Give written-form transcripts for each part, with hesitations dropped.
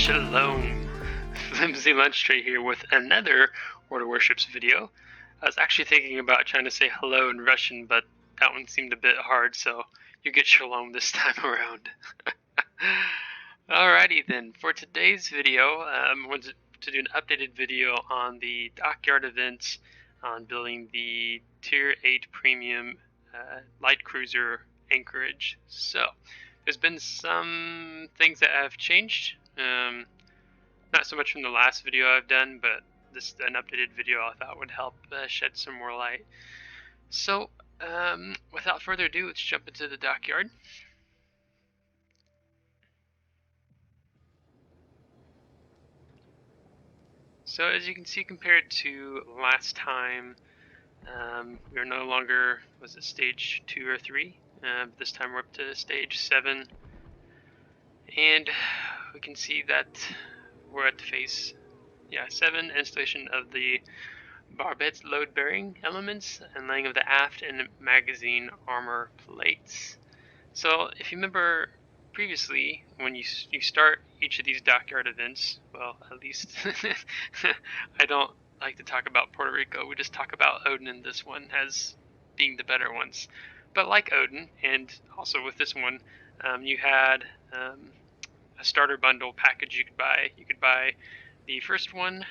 Shalom, Flimsy Lunch Tray here with another World of Warships video. I was actually thinking about trying to say hello in Russian, but that one seemed a bit hard, so you get shalom this time around. Alrighty then, for today's video, I wanted to do an updated video on the Dockyard Event on building the Tier 8 Premium Light Cruiser Anchorage. So, there's been some things that have changed. Not so much from the last video I've done, but this an updated video I thought would help shed some more light. So, without further ado, let's jump into the dockyard. So as you can see, compared to last time, we are no longer, was it stage 2 or 3? This time we're up to stage 7. And we can see that we're at phase 7, installation of the barbette load bearing elements and laying of the aft and magazine armor plates. So if you remember previously, when you start each of these dockyard events, well, at least I don't like to talk about Puerto Rico, we just talk about Odin in this one as being the better ones. But like Odin, and also with this one, you had a starter bundle package you could buy. You could buy the first one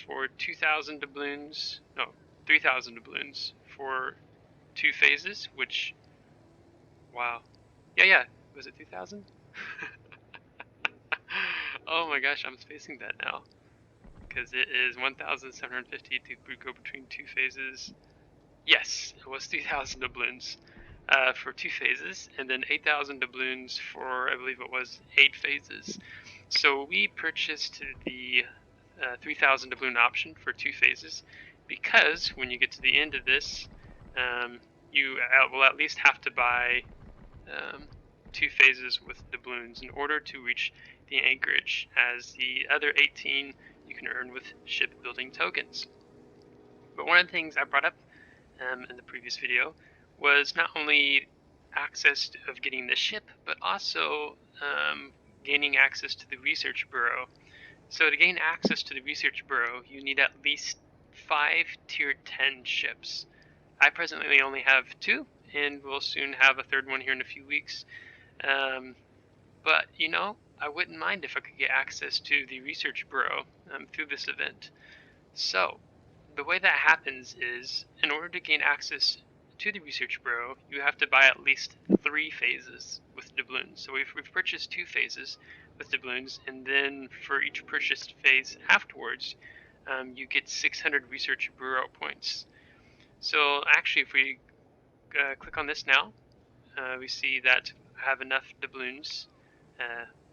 for 2,000 doubloons, no, 3,000 doubloons for 2 phases, which, wow. Yeah, was it 2,000? Oh my gosh, I'm spacing that now. Because it is 1,750 to go between 2 phases. Yes, it was 3,000 doubloons for 2 phases, and then 8,000 doubloons for, I believe it was, 8 phases. So we purchased the 3,000 doubloon option for 2 phases, because when you get to the end of this, you will at least have to buy 2 phases with doubloons in order to reach the Anchorage, as the other 18 you can earn with shipbuilding tokens. But one of the things I brought up in the previous video was not only access of getting the ship, but also gaining access to the research bureau. So to gain access to the research bureau, you need at least 5 tier 10 ships. I presently only have 2, and we'll soon have a 3rd one here in a few weeks. But you know, I wouldn't mind if I could get access to the research bureau through this event. So the way that happens is, in order to gain access to the research bureau, you have to buy at least 3 phases with doubloons. So we've purchased 2 phases with doubloons, and then for each purchased phase afterwards, you get 600 research bureau points. So actually, if we click on this now, we see that I have enough doubloons.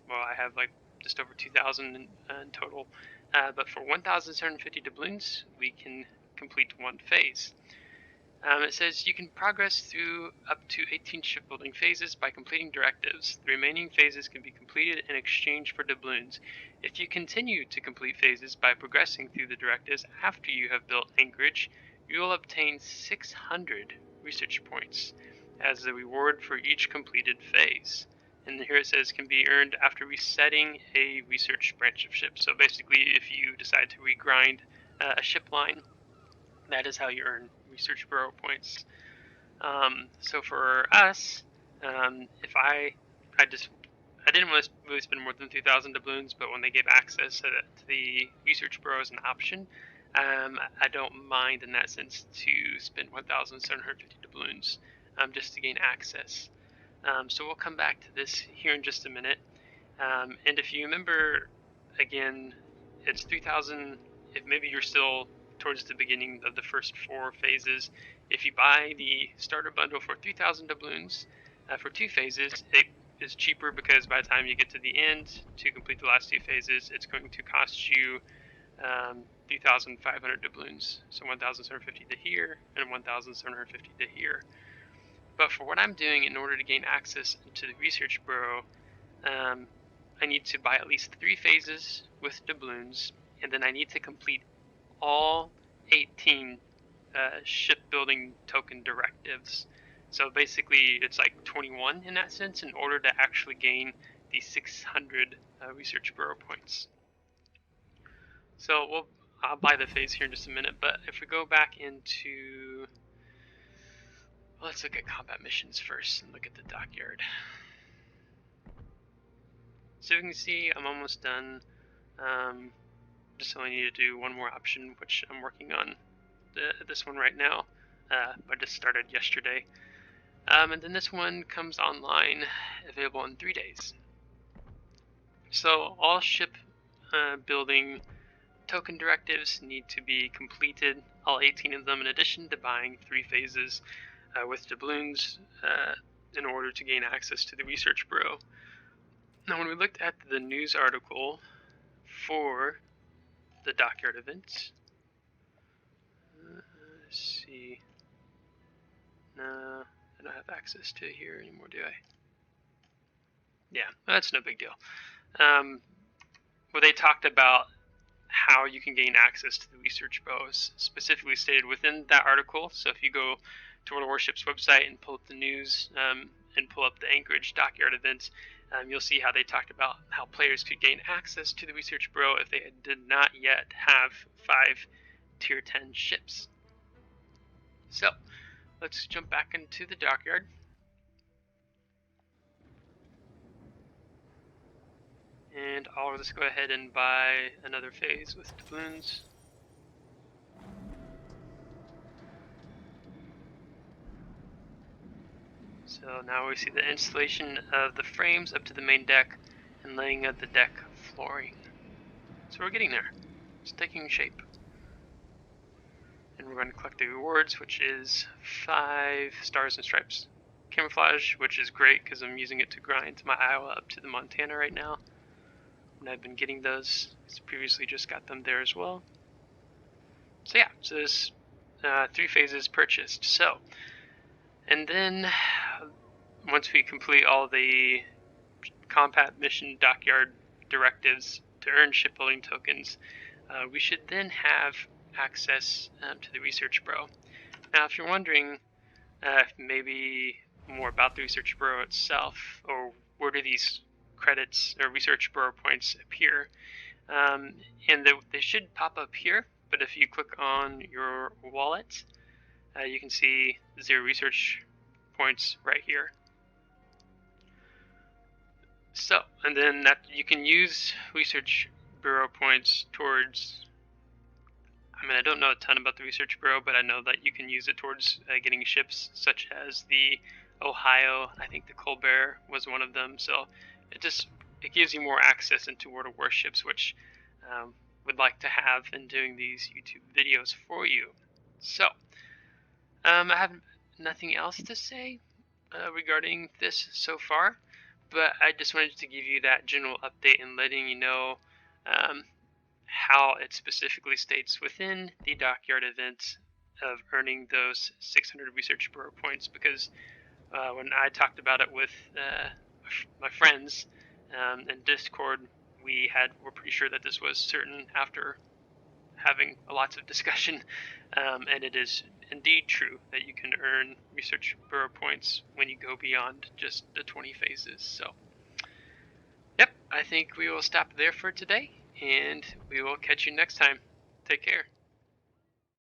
Well, I have like just over 2,000 in total. But for 1,750 doubloons, we can complete 1 phase. It says you can progress through up to 18 shipbuilding phases by completing directives. The remaining phases can be completed in exchange for doubloons. If you continue to complete phases by progressing through the directives after you have built Anchorage, you will obtain 600 research points as a reward for each completed phase. And here it says can be earned after resetting a research branch of ship. So basically, if you decide to regrind a ship line, that is how you earn research bureau points. So for us, if I didn't want to really spend more than 3,000 doubloons, but when they gave access to the research bureau as an option, I don't mind in that sense to spend 1,750 doubloons just to gain access. So we'll come back to this here in just a minute. And if you remember, again, it's 3,000. If maybe you're still towards the beginning of the first 4 phases, if you buy the starter bundle for 3,000 doubloons for 2 phases, it is cheaper because by the time you get to the end to complete the last 2 phases, it's going to cost you 3,500 doubloons. So 1,750 to here and 1,750 to here. But for what I'm doing, in order to gain access to the research bureau, I need to buy at least 3 phases with doubloons, and then I need to complete all 18 shipbuilding token directives. So basically, it's like 21 in that sense, in order to actually gain the 600 research bureau points. So I'll buy the phase here in just a minute, but if we go back into, let's look at combat missions first and look at the dockyard. So we can see I'm almost done. Just only need to do one more option, which I'm working on this one right now. I just started yesterday. And then this one comes online, available in 3 days. So all ship building token directives need to be completed, all 18 of them, in addition to buying 3 phases with doubloons in order to gain access to the research bureau. Now when we looked at the news article for the Dockyard Event, let's see, no, I don't have access to it here anymore, do I? Yeah, that's no big deal. Well, they talked about how you can gain access to the research bureau is specifically stated within that article. So if you go to World of Warships website and pull up the news and pull up the Anchorage Dockyard Event, you'll see how they talked about how players could gain access to the research bureau if they did not yet have 5 tier 10 ships. So let's jump back into the dockyard. And I'll just go ahead and buy another phase with doubloons. So now we see the installation of the frames up to the main deck and laying of the deck flooring. So we're getting there. It's taking shape. And we're going to collect the rewards, which is 5 stars and stripes. Camouflage, which is great because I'm using it to grind my Iowa up to the Montana right now. And I've been getting those. Previously just got them there as well. So yeah, so there's 3 phases purchased. So, and then once we complete all the combat mission dockyard directives to earn shipbuilding tokens, we should then have access to the research bureau. Now, if you're wondering maybe more about the research bureau itself, or where do these credits or research bureau points appear, and they should pop up here, but if you click on your wallet, you can see 0 research points right here. So, and then that you can use research bureau points towards, I mean, I don't know a ton about the research bureau, but I know that you can use it towards getting ships such as the Ohio. I think the Colbert was one of them. So it gives you more access into World of Warships, which would like to have in doing these YouTube videos for you. So I have nothing else to say regarding this so far, but I just wanted to give you that general update and letting you know how it specifically states within the Dockyard Event of earning those 600 research bureau points, because when I talked about it with my friends in Discord, we're pretty sure that this was certain after having lots of discussion, and it is indeed true that you can earn research bureau points when you go beyond just the 20 phases. So yep, I think we will stop there for today, and we will catch you next time. Take care.